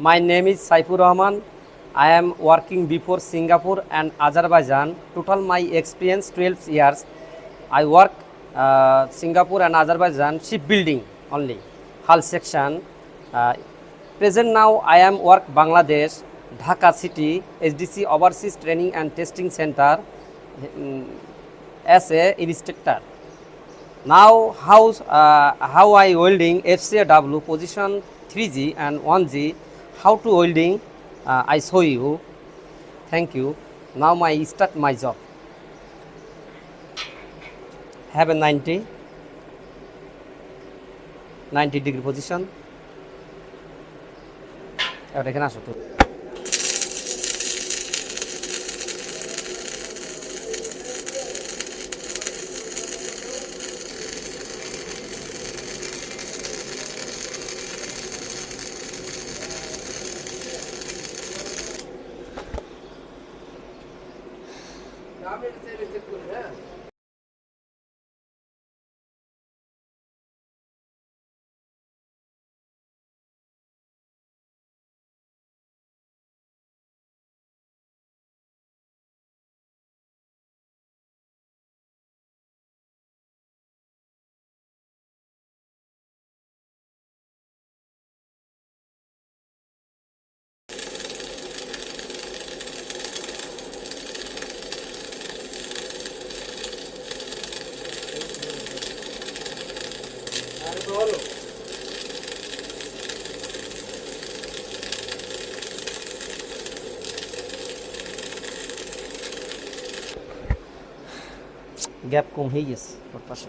My name is Saifur Rahman. I am working before Singapore and Azerbaijan. Total my experience 12 years. I work Singapore and Azerbaijan shipbuilding only, hull section. Uh, Present now I am work Bangladesh, Dhaka city, SDC Overseas Training and Testing Center as a instructor. Now how I welding FCW position 3G and 1G, how to welding I show you. Thank you. Now I start my job. Have a 90 degree position. এবার এখানে আসো তো। Gap কম হয়ে গেছে ওর পাশে।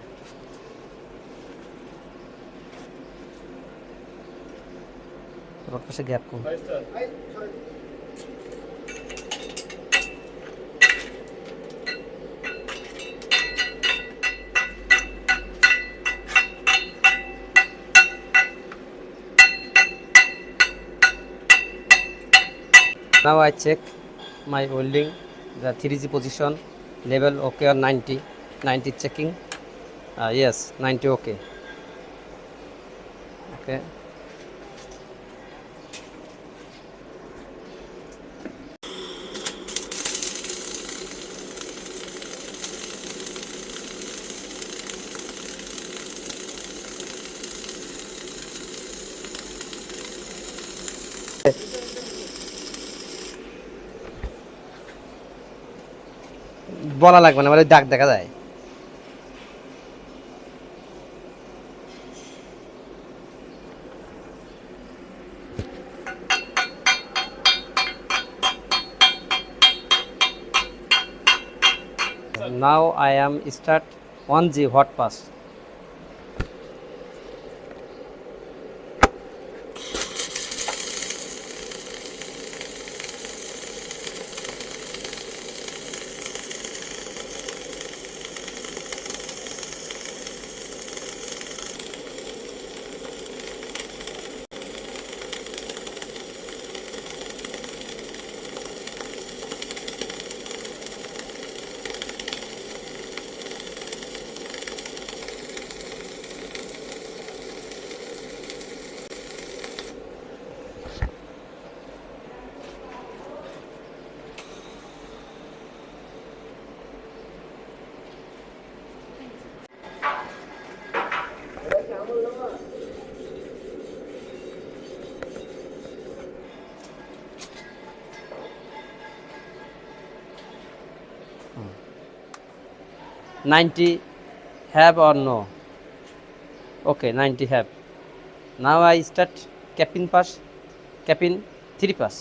ওর পাশে gap com. Now I check my welding, the 3G position, level okay or 90 checking. Yes, 90 okay. Okay. বলা লাগবে না, মানে দাগ দেখা যায়। Now I am start 1G hot pass. "90 have or no?" Okay, 90 have. Now I start capin pass, capin 3 pass.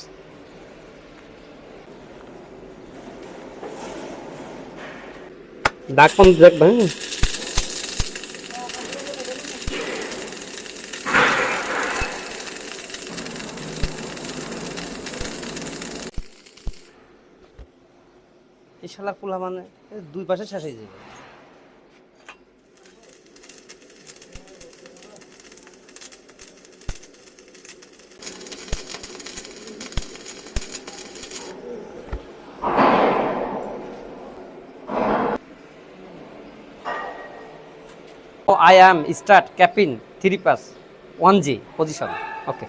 দাগ কোন দেখবে? এই শালা পোলা মানে দুই পাশে শেষ হয়ে যাবে। I am start capin 3 pass 1G position. Okay.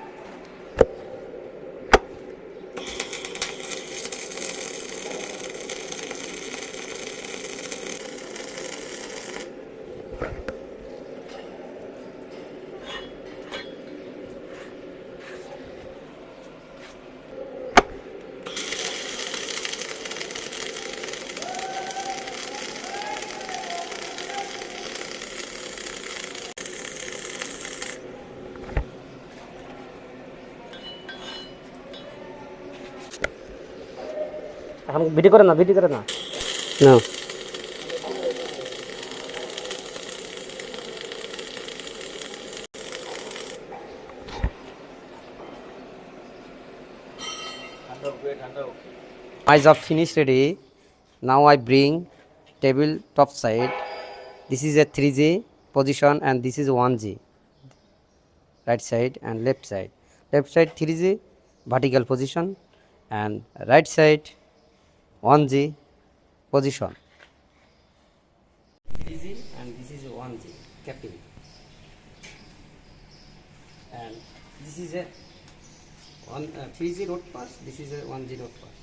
এখন ভিডিও করে না, ভিডিও করে না। না my job finished ready. Now I bring table top side. This is a 3G position and this is 1G, right side and left side. Left side 3G vertical position and right side 1G position. 3G and this is 1G capping, and this is a 3G rod pass, this is a 1G rod pass.